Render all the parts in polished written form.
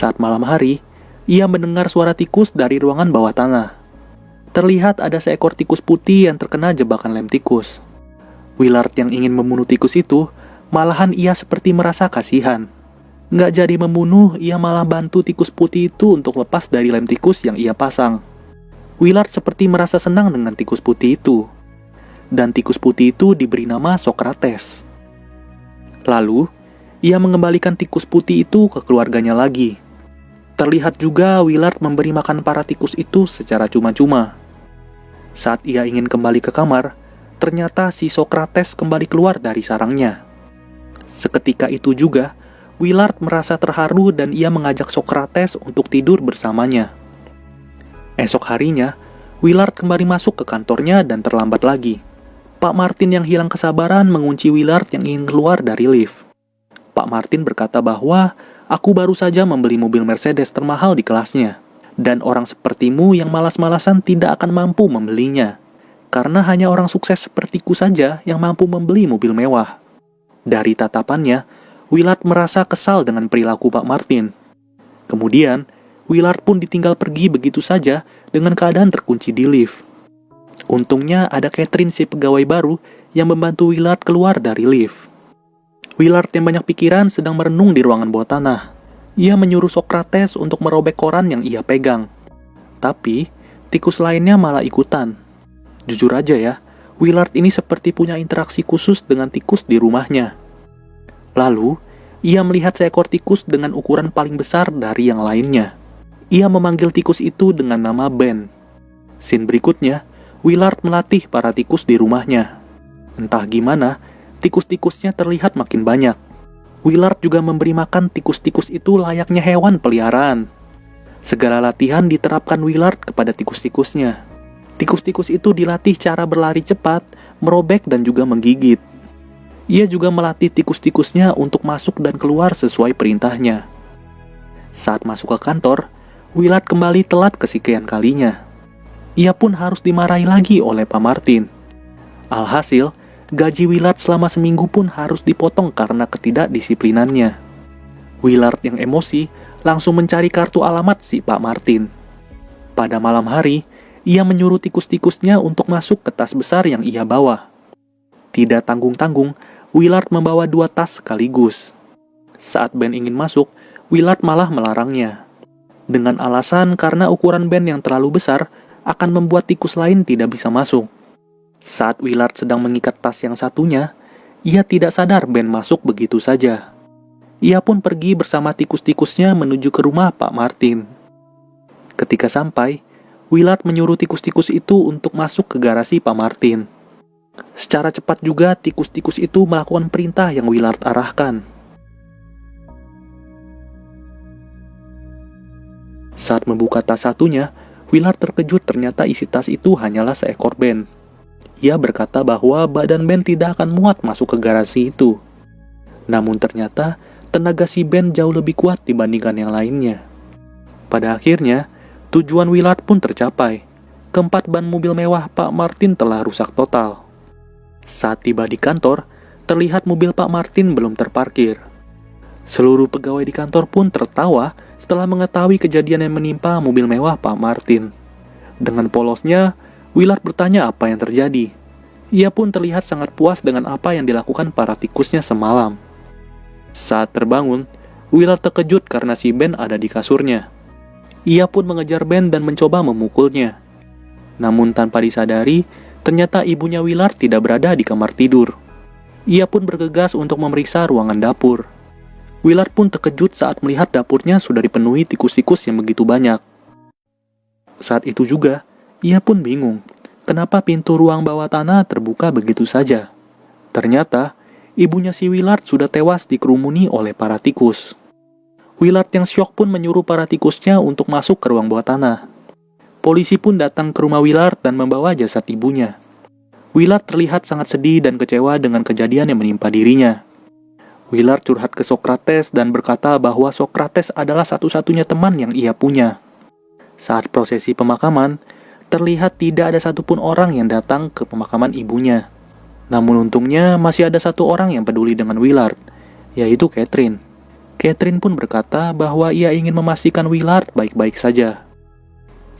Saat malam hari, ia mendengar suara tikus dari ruangan bawah tanah. Terlihat ada seekor tikus putih yang terkena jebakan lem tikus. Willard yang ingin membunuh tikus itu, malahan ia seperti merasa kasihan. Nggak jadi membunuh, ia malah bantu tikus putih itu untuk lepas dari lem tikus yang ia pasang. Willard seperti merasa senang dengan tikus putih itu. Dan tikus putih itu diberi nama Socrates. Lalu, ia mengembalikan tikus putih itu ke keluarganya lagi. Terlihat juga Willard memberi makan para tikus itu secara cuma-cuma. Saat ia ingin kembali ke kamar, ternyata si Socrates kembali keluar dari sarangnya. Seketika itu juga, Willard merasa terharu dan ia mengajak Socrates untuk tidur bersamanya. Esok harinya, Willard kembali masuk ke kantornya dan terlambat lagi. Pak Martin yang hilang kesabaran mengunci Willard yang ingin keluar dari lift. Pak Martin berkata bahwa, "Aku baru saja membeli mobil Mercedes termahal di kelasnya, dan orang sepertimu yang malas-malasan tidak akan mampu membelinya, karena hanya orang sukses sepertiku saja yang mampu membeli mobil mewah." Dari tatapannya, Willard merasa kesal dengan perilaku Pak Martin. Kemudian, Willard pun ditinggal pergi begitu saja dengan keadaan terkunci di lift. Untungnya ada Catherine si pegawai baru yang membantu Willard keluar dari lift. Willard yang banyak pikiran sedang merenung di ruangan bawah tanah. Ia menyuruh Socrates untuk merobek koran yang ia pegang. Tapi, tikus lainnya malah ikutan. Jujur aja ya, Willard ini seperti punya interaksi khusus dengan tikus di rumahnya. Lalu, ia melihat seekor tikus dengan ukuran paling besar dari yang lainnya. Ia memanggil tikus itu dengan nama Ben. Scene berikutnya, Willard melatih para tikus di rumahnya. Entah gimana, tikus-tikusnya terlihat makin banyak. Willard juga memberi makan tikus-tikus itu layaknya hewan peliharaan. Segala latihan diterapkan Willard kepada tikus-tikusnya. Tikus-tikus itu dilatih cara berlari cepat, merobek dan juga menggigit. Ia juga melatih tikus-tikusnya untuk masuk dan keluar sesuai perintahnya. Saat masuk ke kantor, Willard kembali telat kesekian kalinya. Ia pun harus dimarahi lagi oleh Pak Martin. Alhasil, gaji Willard selama seminggu pun harus dipotong karena ketidakdisiplinannya. Willard yang emosi langsung mencari kartu alamat si Pak Martin. Pada malam hari, ia menyuruh tikus-tikusnya untuk masuk ke tas besar yang ia bawa. Tidak tanggung-tanggung, Willard membawa 2 tas sekaligus. Saat Ben ingin masuk, Willard malah melarangnya. Dengan alasan karena ukuran Ben yang terlalu besar akan membuat tikus lain tidak bisa masuk. Saat Willard sedang mengikat tas yang satunya, ia tidak sadar Ben masuk begitu saja. Ia pun pergi bersama tikus-tikusnya menuju ke rumah Pak Martin. Ketika sampai, Willard menyuruh tikus-tikus itu untuk masuk ke garasi Pak Martin. Secara cepat juga tikus-tikus itu melakukan perintah yang Willard arahkan. Saat membuka tas satunya, Willard terkejut ternyata isi tas itu hanyalah seekor Ben. Ia berkata bahwa badan Ben tidak akan muat masuk ke garasi itu. Namun ternyata tenaga si Ben jauh lebih kuat dibandingkan yang lainnya. Pada akhirnya, tujuan Willard pun tercapai. Keempat ban mobil mewah Pak Martin telah rusak total. Saat tiba di kantor, terlihat mobil Pak Martin belum terparkir. Seluruh pegawai di kantor pun tertawa setelah mengetahui kejadian yang menimpa mobil mewah Pak Martin. Dengan polosnya, Willard bertanya apa yang terjadi. Ia pun terlihat sangat puas dengan apa yang dilakukan para tikusnya semalam. Saat terbangun, Willard terkejut karena si Ben ada di kasurnya. Ia pun mengejar Ben dan mencoba memukulnya. Namun tanpa disadari, ternyata ibunya Willard tidak berada di kamar tidur. Ia pun bergegas untuk memeriksa ruangan dapur. Willard pun terkejut saat melihat dapurnya sudah dipenuhi tikus-tikus yang begitu banyak. Saat itu juga, ia pun bingung, kenapa pintu ruang bawah tanah terbuka begitu saja. Ternyata, ibunya si Willard sudah tewas dikerumuni oleh para tikus. Willard yang syok pun menyuruh para tikusnya untuk masuk ke ruang bawah tanah. Polisi pun datang ke rumah Willard dan membawa jasad ibunya. Willard terlihat sangat sedih dan kecewa dengan kejadian yang menimpa dirinya. Willard curhat ke Socrates dan berkata bahwa Socrates adalah satu-satunya teman yang ia punya. Saat prosesi pemakaman, terlihat tidak ada satupun orang yang datang ke pemakaman ibunya. Namun untungnya masih ada satu orang yang peduli dengan Willard, yaitu Catherine. Catherine pun berkata bahwa ia ingin memastikan Willard baik-baik saja.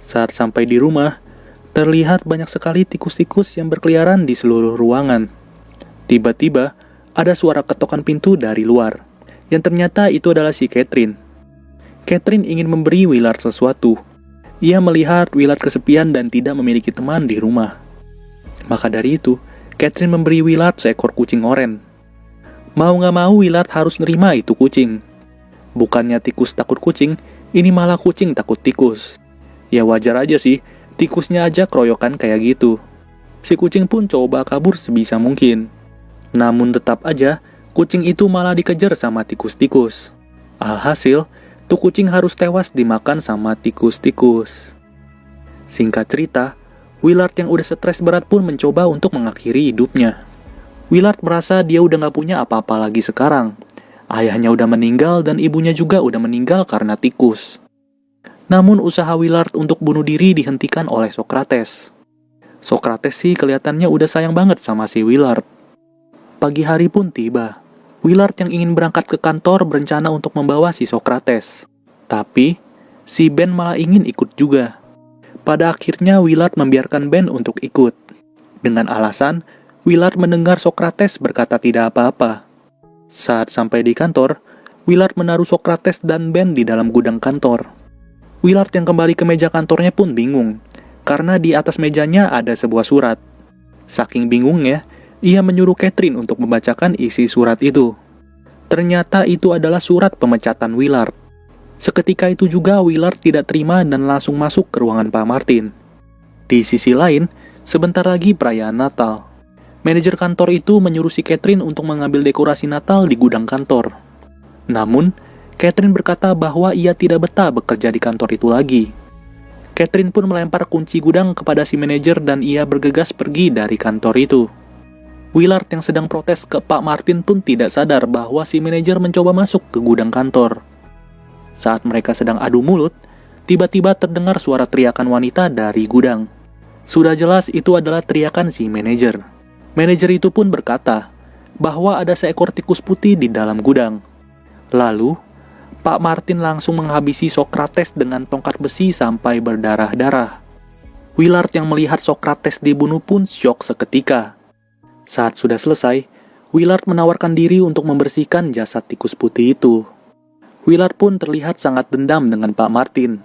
Saat sampai di rumah, terlihat banyak sekali tikus-tikus yang berkeliaran di seluruh ruangan. Tiba-tiba, ada suara ketokan pintu dari luar, yang ternyata itu adalah si Catherine. Catherine ingin memberi Willard sesuatu. Ia melihat Willard kesepian dan tidak memiliki teman di rumah. Maka dari itu, Catherine memberi Willard seekor kucing oranye. Mau gak mau Willard harus nerima itu kucing. Bukannya tikus takut kucing, ini malah kucing takut tikus. Ya wajar aja sih, tikusnya aja keroyokan kayak gitu. Si kucing pun coba kabur sebisa mungkin. Namun tetap aja, kucing itu malah dikejar sama tikus-tikus. Alhasil, tuh kucing harus tewas dimakan sama tikus-tikus. Singkat cerita, Willard yang udah stres berat pun mencoba untuk mengakhiri hidupnya. Willard merasa dia udah gak punya apa-apa lagi sekarang. Ayahnya udah meninggal dan ibunya juga udah meninggal karena tikus. Namun usaha Willard untuk bunuh diri dihentikan oleh Socrates. Socrates sih kelihatannya udah sayang banget sama si Willard. Pagi hari pun tiba. Willard yang ingin berangkat ke kantor berencana untuk membawa si Socrates. Tapi, si Ben malah ingin ikut juga. Pada akhirnya Willard membiarkan Ben untuk ikut. Dengan alasan, Willard mendengar Socrates berkata tidak apa-apa. Saat sampai di kantor, Willard menaruh Socrates dan Ben di dalam gudang kantor. Willard yang kembali ke meja kantornya pun bingung, karena di atas mejanya ada sebuah surat. Saking bingungnya, ia menyuruh Catherine untuk membacakan isi surat itu. Ternyata itu adalah surat pemecatan Willard. Seketika itu juga Willard tidak terima dan langsung masuk ke ruangan Pak Martin. Di sisi lain, sebentar lagi perayaan Natal. Manajer kantor itu menyuruh si Catherine untuk mengambil dekorasi Natal di gudang kantor. Namun, Catherine berkata bahwa ia tidak betah bekerja di kantor itu lagi. Catherine pun melempar kunci gudang kepada si manajer dan ia bergegas pergi dari kantor itu. Willard yang sedang protes ke Pak Martin pun tidak sadar bahwa si manajer mencoba masuk ke gudang kantor. Saat mereka sedang adu mulut, tiba-tiba terdengar suara teriakan wanita dari gudang. Sudah jelas itu adalah teriakan si manajer. Manajer itu pun berkata bahwa ada seekor tikus putih di dalam gudang. Lalu, Pak Martin langsung menghabisi Socrates dengan tongkat besi sampai berdarah-darah. Willard yang melihat Socrates dibunuh pun syok seketika. Saat sudah selesai, Willard menawarkan diri untuk membersihkan jasad tikus putih itu. Willard pun terlihat sangat dendam dengan Pak Martin.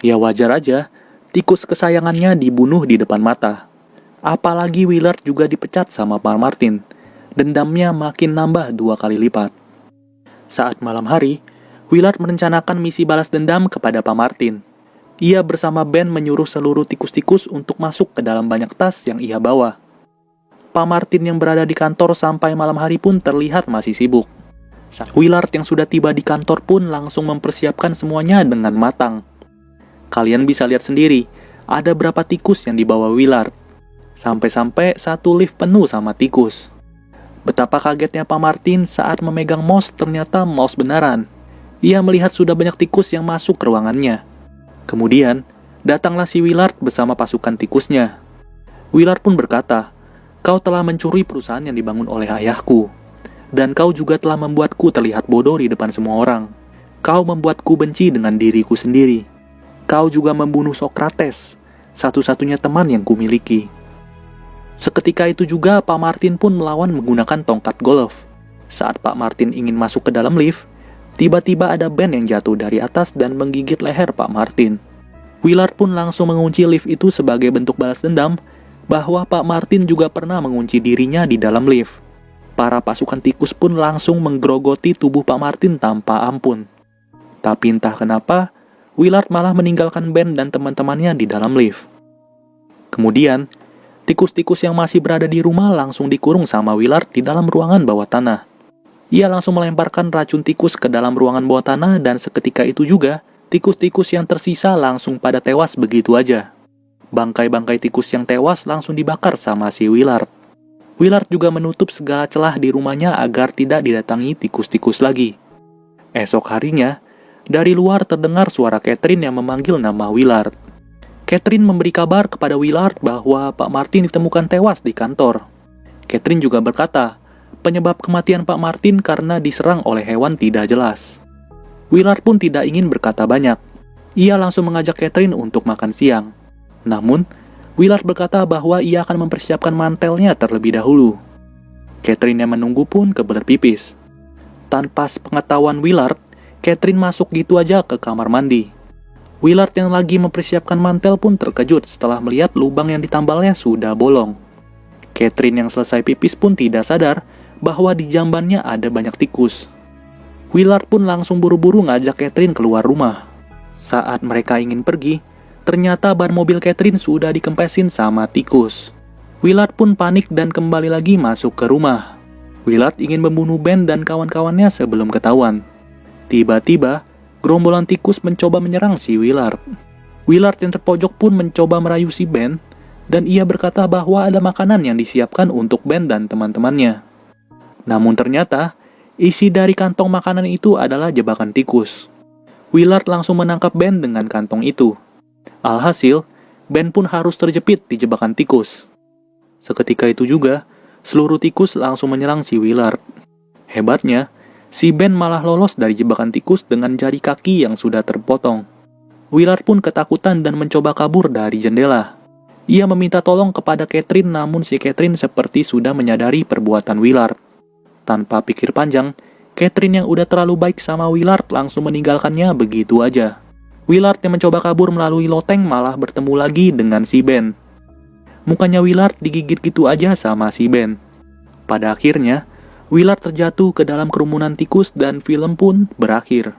Ya wajar aja, tikus kesayangannya dibunuh di depan mata. Apalagi Willard juga dipecat sama Pak Martin. Dendamnya makin nambah 2 kali lipat. Saat malam hari, Willard merencanakan misi balas dendam kepada Pak Martin. Ia bersama Ben menyuruh seluruh tikus-tikus untuk masuk ke dalam banyak tas yang ia bawa. Pak Martin yang berada di kantor sampai malam hari pun terlihat masih sibuk. Willard yang sudah tiba di kantor pun langsung mempersiapkan semuanya dengan matang. Kalian bisa lihat sendiri, ada berapa tikus yang dibawa Willard. Sampai-sampai satu lift penuh sama tikus. Betapa kagetnya Pak Martin saat memegang mouse, ternyata mouse beneran. Ia melihat sudah banyak tikus yang masuk ke ruangannya. Kemudian, datanglah si Willard bersama pasukan tikusnya. Willard pun berkata, "Kau telah mencuri perusahaan yang dibangun oleh ayahku. Dan kau juga telah membuatku terlihat bodoh di depan semua orang. Kau membuatku benci dengan diriku sendiri. Kau juga membunuh Socrates, satu-satunya teman yang kumiliki." Seketika itu juga Pak Martin pun melawan menggunakan tongkat golf. Saat Pak Martin ingin masuk ke dalam lift, tiba-tiba ada Ben yang jatuh dari atas dan menggigit leher Pak Martin. Willard pun langsung mengunci lift itu sebagai bentuk balas dendam bahwa Pak Martin juga pernah mengunci dirinya di dalam lift. Para pasukan tikus pun langsung menggerogoti tubuh Pak Martin tanpa ampun. Tapi entah kenapa, Willard malah meninggalkan Ben dan teman-temannya di dalam lift. Kemudian, tikus-tikus yang masih berada di rumah langsung dikurung sama Willard di dalam ruangan bawah tanah. Ia langsung melemparkan racun tikus ke dalam ruangan bawah tanah dan seketika itu juga, tikus-tikus yang tersisa langsung pada tewas begitu aja. Bangkai-bangkai tikus yang tewas langsung dibakar sama si Willard. Willard juga menutup segala celah di rumahnya agar tidak didatangi tikus-tikus lagi. Esok harinya, dari luar terdengar suara Catherine yang memanggil nama Willard. Catherine memberi kabar kepada Willard bahwa Pak Martin ditemukan tewas di kantor. Catherine juga berkata, penyebab kematian Pak Martin karena diserang oleh hewan tidak jelas. Willard pun tidak ingin berkata banyak. Ia langsung mengajak Catherine untuk makan siang. Namun, Willard berkata bahwa ia akan mempersiapkan mantelnya terlebih dahulu. Catherine yang menunggu pun kebeler pipis. Tanpa sepengetahuan Willard, Catherine masuk gitu aja ke kamar mandi. Willard yang lagi mempersiapkan mantel pun terkejut setelah melihat lubang yang ditambalnya sudah bolong. Catherine yang selesai pipis pun tidak sadar bahwa di jambannya ada banyak tikus. Willard pun langsung buru-buru ngajak Catherine keluar rumah. Saat mereka ingin pergi, ternyata ban mobil Catherine sudah dikempesin sama tikus. Willard pun panik dan kembali lagi masuk ke rumah. Willard ingin membunuh Ben dan kawan-kawannya sebelum ketahuan. Tiba-tiba, gerombolan tikus mencoba menyerang si Willard. Willard yang terpojok pun mencoba merayu si Ben, dan ia berkata bahwa ada makanan yang disiapkan untuk Ben dan teman-temannya. Namun ternyata, isi dari kantong makanan itu adalah jebakan tikus. Willard langsung menangkap Ben dengan kantong itu. Alhasil, Ben pun harus terjepit di jebakan tikus. Seketika itu juga, seluruh tikus langsung menyerang si Willard. Hebatnya, si Ben malah lolos dari jebakan tikus dengan jari kaki yang sudah terpotong. Willard pun ketakutan dan mencoba kabur dari jendela. Ia meminta tolong kepada Catherine, namun si Catherine seperti sudah menyadari perbuatan Willard. Tanpa pikir panjang, Catherine yang udah terlalu baik sama Willard langsung meninggalkannya begitu aja. Willard yang mencoba kabur melalui loteng malah bertemu lagi dengan si Ben. Mukanya Willard digigit gitu aja sama si Ben. Pada akhirnya, Willard terjatuh ke dalam kerumunan tikus dan film pun berakhir.